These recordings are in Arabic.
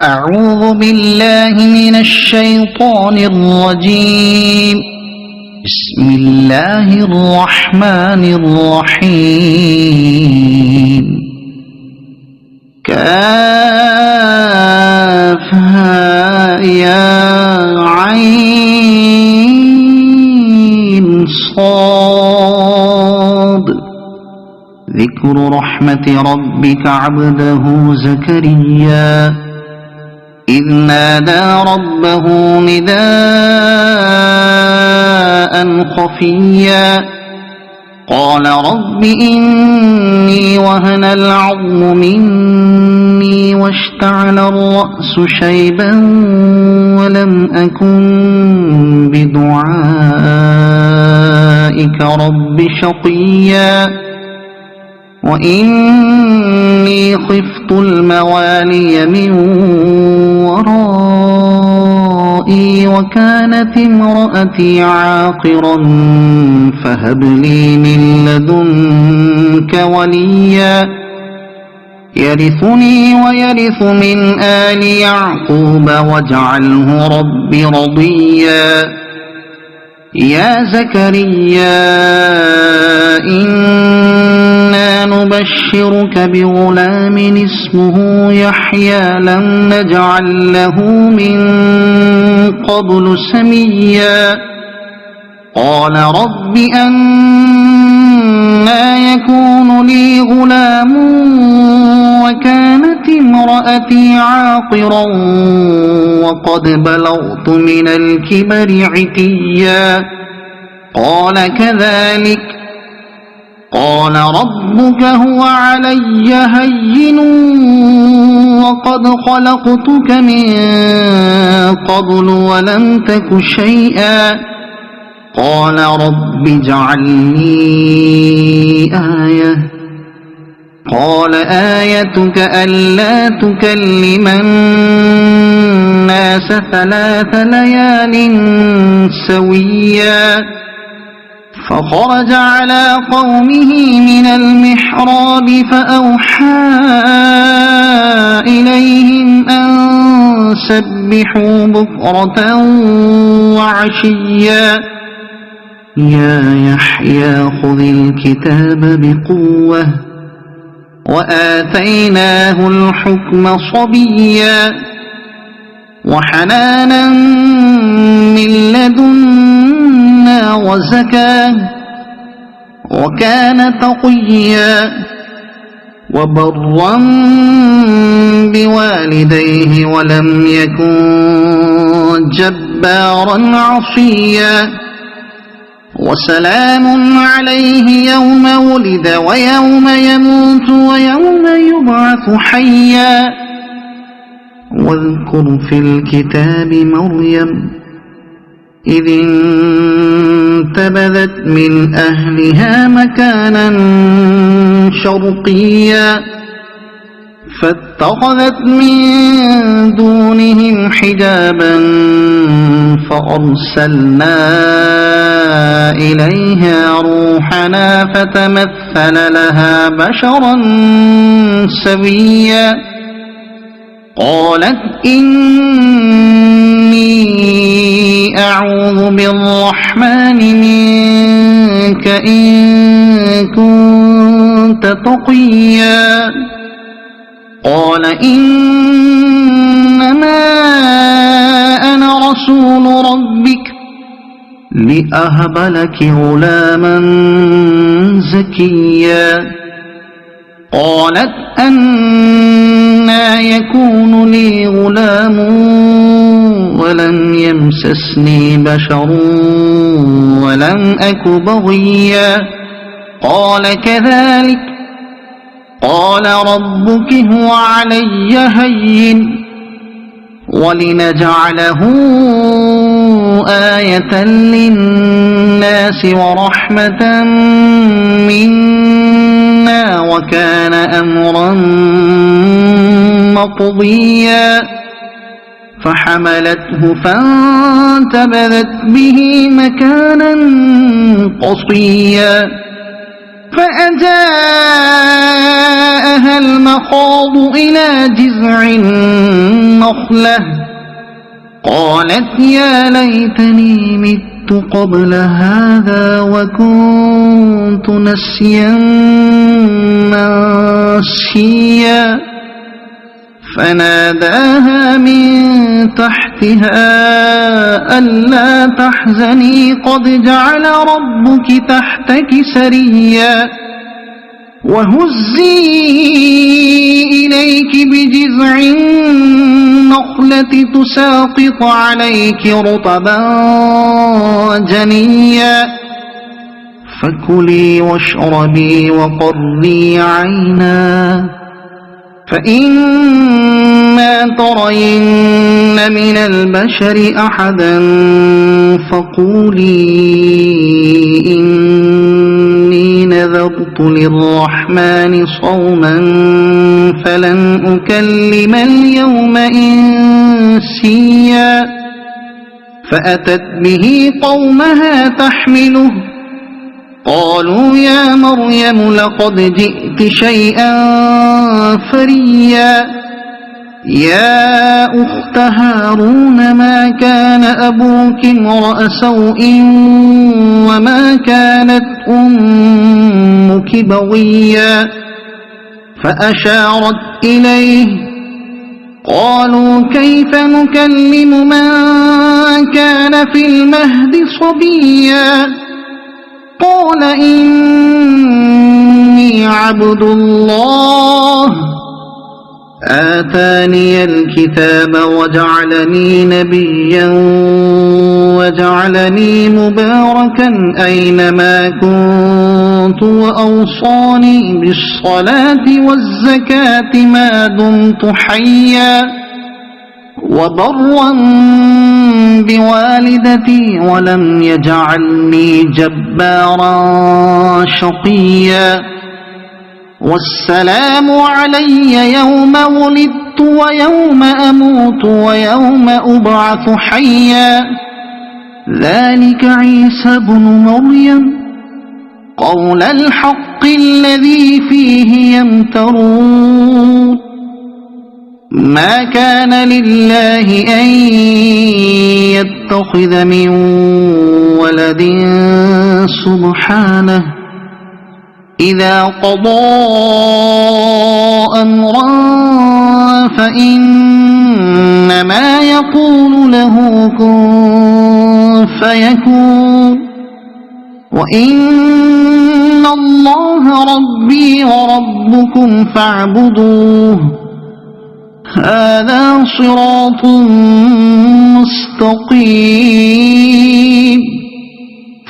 أعوذ بالله من الشيطان الرجيم. بسم الله الرحمن الرحيم. كافها يا عين صاد. ذكر رحمة ربك عبده زكريا إذ نادى ربه نداء خفيا قال رب إني وهن العظم مني واشتعل الرأس شيبا ولم أكن بدعائك رب شقيا وإني خفت الموالي من ورائي وكانت امرأتي عاقرا فهب لي من لدنك وليا يرثني ويرث من آل يعقوب واجعله رب رضيا. يا زكريا إنا نبشرك بغلام اسمه يحيى لم نجعل له من قبل سميا قال رب أنى يكون لي غلام وكانت امرأتي عاقرا وقد بلغت من الكبر عتيا قال كذلك قال ربك هو علي هين وقد خلقتك من قبل ولم تك شيئا قال رب اجعل لي آية قال آيتك ألا تكلم الناس 3 ليال سويا فخرج على قومه من المحراب فأوحى إليهم أن سبحوا بكرة وعشيا يا يحيى خذ الكتاب بقوة وآتيناه الحكم صبيا وحنانا من لدنا وزكاة وكان تقيا وبرا بوالديه ولم يكن جبارا عصيا وسلام عليه يوم ولد ويوم يموت ويوم يبعث حيا واذكر في الكتاب مريم إذ انتبذت من أهلها مكانا شرقيا فاتخذت من دونهم حجابا فأرسلنا إليها روحنا فتمثل لها بشرا سويا قالت إني أعوذ بالرحمن منك إن كنت تقيا قال إنما أنا رسول ربك لأهب لك غلاما زكيا قالت أنى يكون لي غلام ولم يمسسني بشر ولم أك بغيا قال كذلك قال ربك هو علي هين ولنجعله آية للناس ورحمة منا وكان أمرا مقضيا فحملته فانتبذت به مكانا قصيا فأجاءها المخاض إلى جذع النخلة قالت يا ليتني مت قبل هذا وكنت نسيا منسيا فناداها من تحتها ألا تحزني قد جعل ربك تحتك سريا وهزي إليك بجذع النخلة تساقط عليك رطبا جنيا فكلي واشربي وقري عينا فإما ترين من البشر أحدا فقولي إني نذرت للرحمن صوما فلن أكلم اليوم إنسيا فأتت به قومها تحمله قالوا يا مريم لقد جئت شيئا فريا يا أخت هارون ما كان أبوك امرأ سوء وما كانت أمك بغيا فأشارت إليه قالوا كيف نكلم من كان في المهد صبيا قال إني عبد الله آتاني الكتاب وجعلني نبيا وجعلني مباركا أينما كنت وأوصاني بالصلاة والزكاة ما دمت حيا وبرا بوالدتي ولم يجعلني جبارا شقيا والسلام علي يوم ولدت ويوم أموت ويوم أبعث حيا ذلك عيسى بن مريم قول الحق الذي فيه يمترون ما كان لله أن يتخذ من ولد سبحانه إذا قضى أمرا فإنما يقول له كن فيكون وإن الله ربي وربكم فاعبدوه هذا صراط مستقيم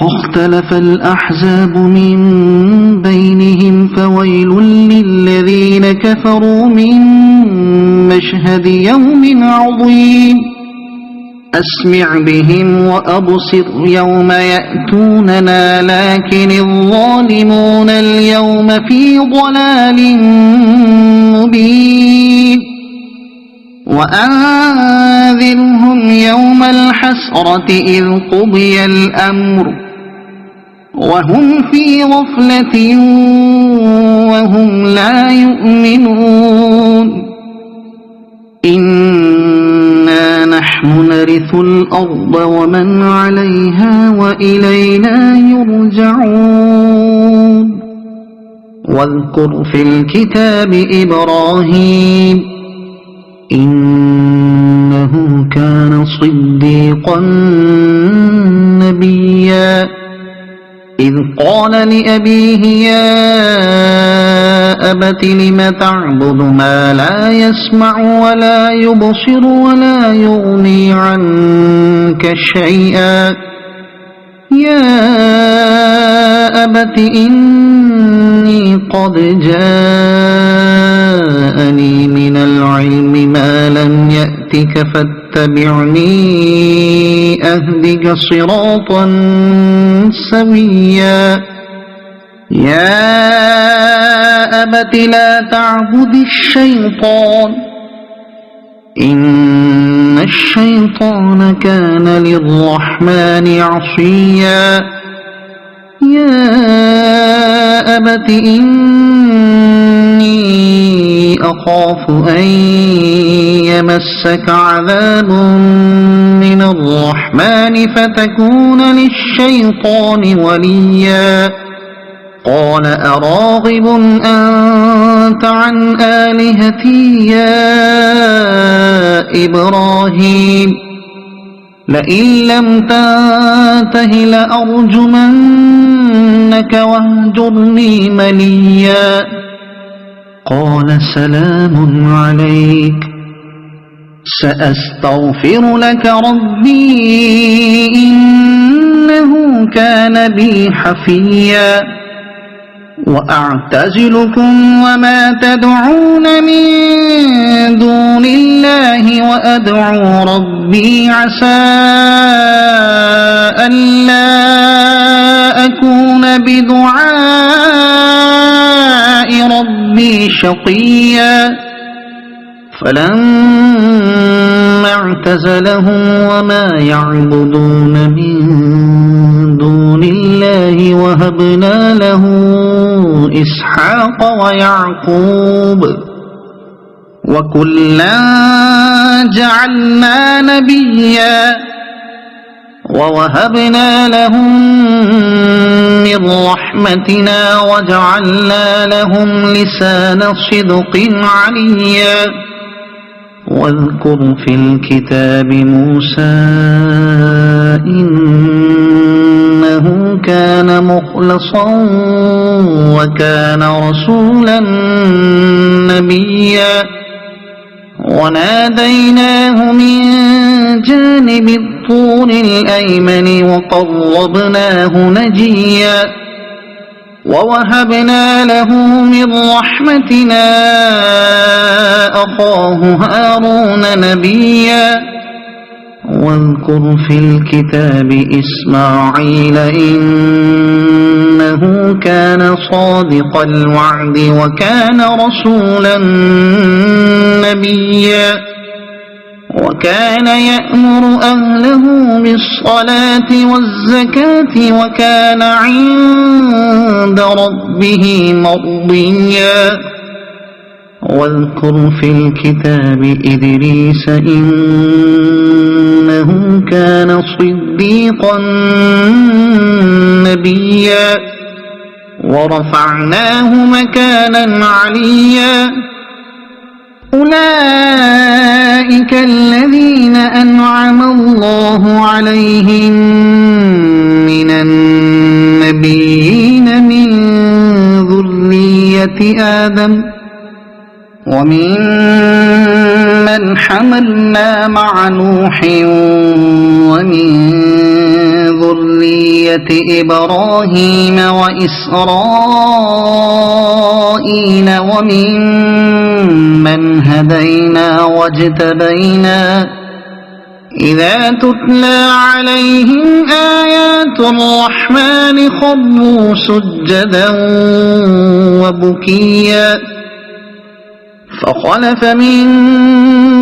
فاختلف الأحزاب من بينهم فويل للذين كفروا من مشهد يوم عظيم أسمع بهم وأبصر يوم يأتوننا لكن الظالمون اليوم في ضلال مبين وأنذرهم يوم الحسرة إذ قضي الأمر وهم في غفلة وهم لا يؤمنون إنا نحن نرث الأرض ومن عليها وإلينا يرجعون واذكر في الكتاب إبراهيم إنه كان صديقا نبيا إذ قال لأبيه يا أبت لم تعبد ما لا يسمع ولا يبصر ولا يغني عنك شيئا يا أبت إني قد جاءني من العلم ما لم يأتك فاتبعني أهدك صراطا سويا يا أبت لا تعبد الشيطان إن الشيطان كان للرحمن عصيا يا أبت إني أخاف أن يمسك عذاب من الرحمن فتكون للشيطان وليا قال أراغب أنت عن آلهتي يا إبراهيم لئن لم تنته لأرجمنك واهجرني مليا قال سلام عليك سأستغفر لك ربي إنه كان بي حفيا وأعتزلكم وما تدعون من دون الله وأدعو ربي عسى ألا أكون بدعاء ربي شقيا فلما اعتزلهم وما يعبدون من دون الله وهبنا له إسحاق ويعقوب وكلا جعلنا نبيا ووهبنا لهم من رحمتنا وجعلنا لهم لسان صدق عليا واذكر في الكتاب موسى إنه كان مخلصا وكان رسولا نبيا وناديناه من جانب الطور الأيمن وقربناه نجيا ووهبنا له من رحمتنا أخاه هارون نبيا واذكر في الكتاب إسماعيل إنه كان صادق الوعد وكان رسولا نبيا وكان يأمر أهله بالصلاة والزكاة وكان عند ربه مرضيا واذكر في الكتاب إدريس إنه كان صديقا نبيا ورفعناه مكانا عليا أولئك الذين أنعم الله عليهم من النبيين من ذرية آدم وممن حملنا مع نوح ومن ذرية إبراهيم وإسرائيل وممن هدينا واجتبينا إذا تتلى عليهم آيات الرحمن خروا سجدا وبكيا فخلف من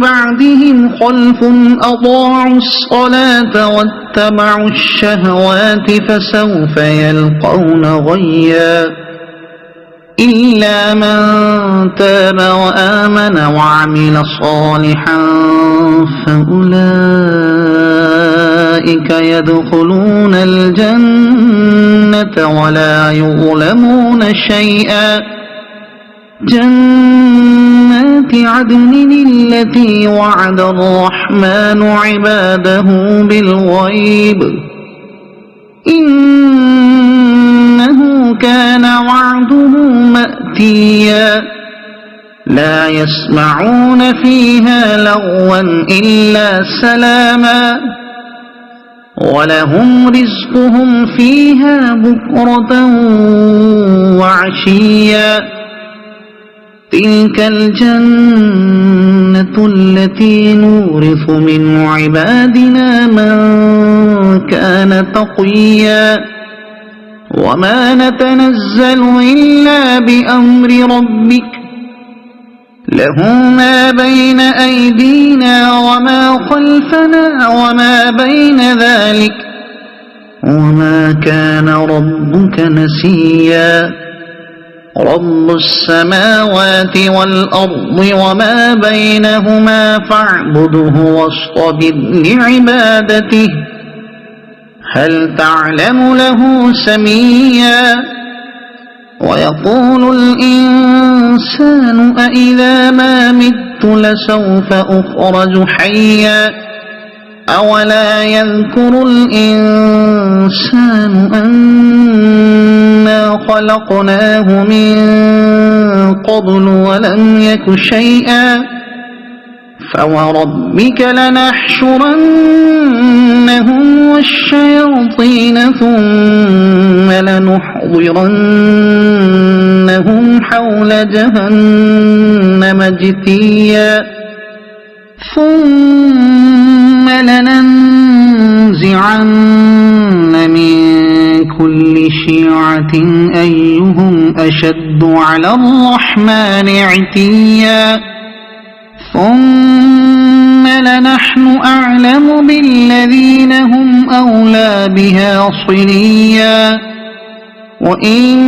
بعدهم خلف أضاعوا الصلاة واتبعوا الشهوات فسوف يلقون غيا إلا من تاب وآمن وعمل صالحا فأولئك يدخلون الجنة ولا يظلمون شيئا جنات عدن التي وعد الرحمن عباده بالغيب إنه كان وعده مأتيا لا يسمعون فيها لغوا إلا سلاما ولهم رزقهم فيها بكرة وعشيا تلك الجنة التي نورث من عبادنا من كان تقيا وما نتنزل إلا بأمر ربك له ما بين أيدينا وما خلفنا وما بين ذلك وما كان ربك نسيا رب السماوات والأرض وما بينهما فاعبده واصطبر لعبادته هل تعلم له سميا ويقول الإنسان أإذا ما مت لسوف أخرج حيا أولا يذكر الإنسان أنا خلقناه من قبل ولم يك شيئا فوربك لنحشرنهم والشياطين ثم لنحضرنهم حول جهنم جثيا ثم لننزعن من كل شيعة أيهم أشد على الرحمن عتيا ثم لنحن أعلم بالذين هم أولى بها صليا وإن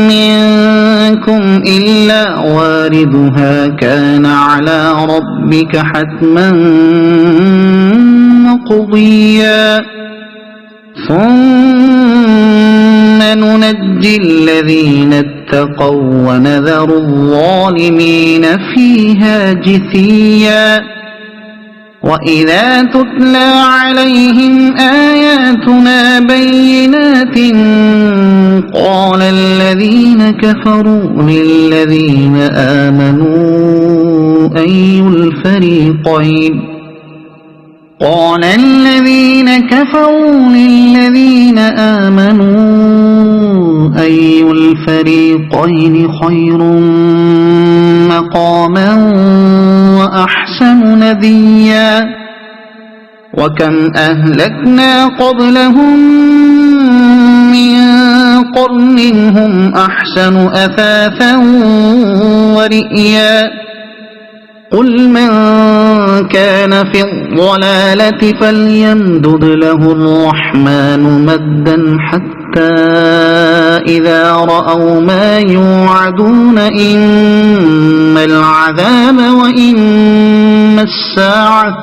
منكم إلا واردها كان على ربك حتما مقضيا ثم ننجي الذين اتقوا ونذر الظالمين فيها جثيا وإذا تتلى عليهم آياتنا بينات قال الذين كفروا للذين آمنوا أي الفريقين خير مقاما وأحسن نديا وكم أهلكنا قبلهم من قرن هم أحسن أثاثا ورئيا قل من كان في الضلالة فليمدد له الرحمن مدا حتى إذا رأوا ما يوعدون إما العذاب وإما الساعة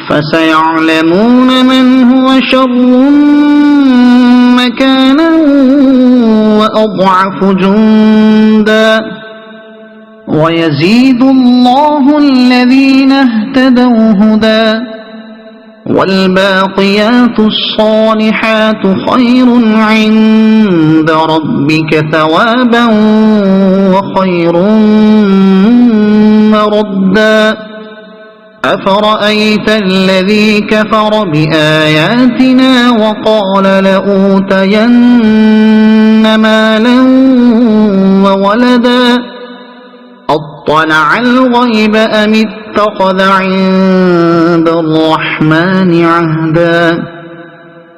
فسيعلمون من هو شر مكانا وأضعف جندا ويزيد الله الذين اهتدوا هدى والباقيات الصالحات خير عند ربك ثوابا وخير مردا أفرأيت الذي كفر بآياتنا وقال لأوتين مالا وولدا أطلع الغيب أم اتخذ عند الرحمن عهدا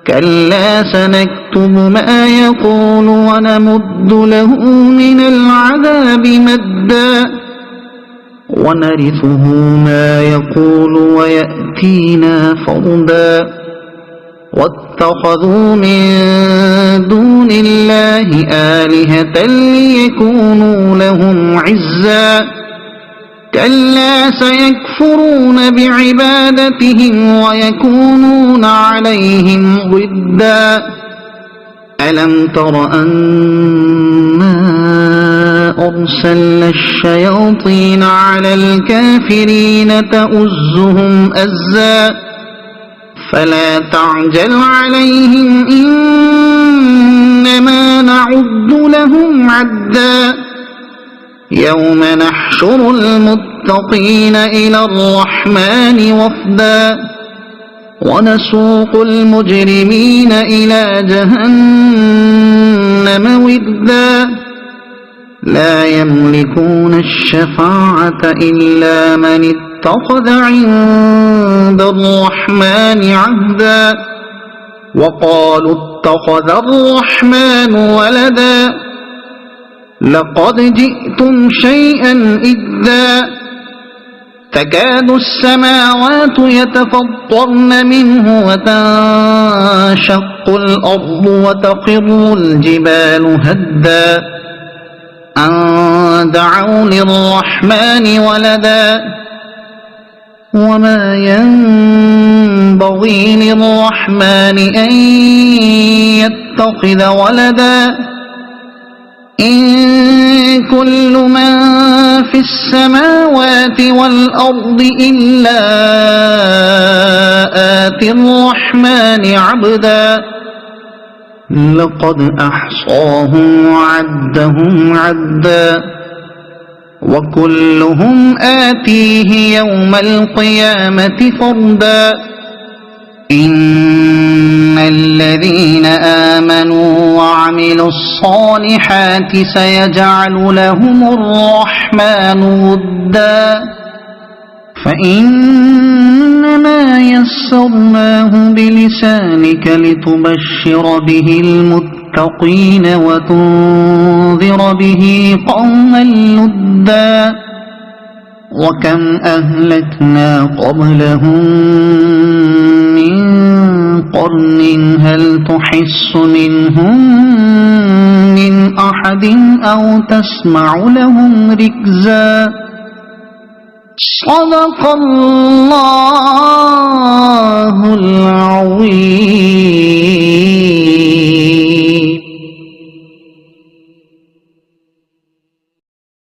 كلا سنكتب ما يقول ونمد له من العذاب مدا ونرثه ما يقول ويأتينا فردا واتخذوا من دون الله آلهة ليكونوا لهم عزا كلا سيكفرون بعبادتهم ويكونون عليهم ضدا ألم تر أنا أرسلنا الشياطين على الكافرين تؤزهم أزا فلا تعجل عليهم إنما نعد لهم عدا يوم نحشر المتقين إلى الرحمن وفدا ونسوق المجرمين إلى جهنم وردا لا يملكون الشفاعة إلا من اتخذ عند الرحمن عهدا وقالوا اتخذ الرحمن ولدا لقد جئتم شيئا إدا تكاد السماوات يتفطرن منه وتنشق الأرض وتخر الجبال هدا أن دعوا للرحمن ولدا وما ينبغي للرحمن أن يتخذ ولدا إن كل من في السماوات والأرض إلا آتي الرحمن عبدا لقد أحصاهم وعدهم عدا وكلهم آتيه يوم القيامة فردا إن الذين آمنوا وعملوا الصالحات سيجعل لهم الرحمن ودا فإنما يسرناه بلسانك لتبشر به المتقين وتنذر به قوما لدا وكم أهلكنا قبلهم من قرن هل تحس منهم من أحد أو تسمع لهم ركزا صدق الله العظيم.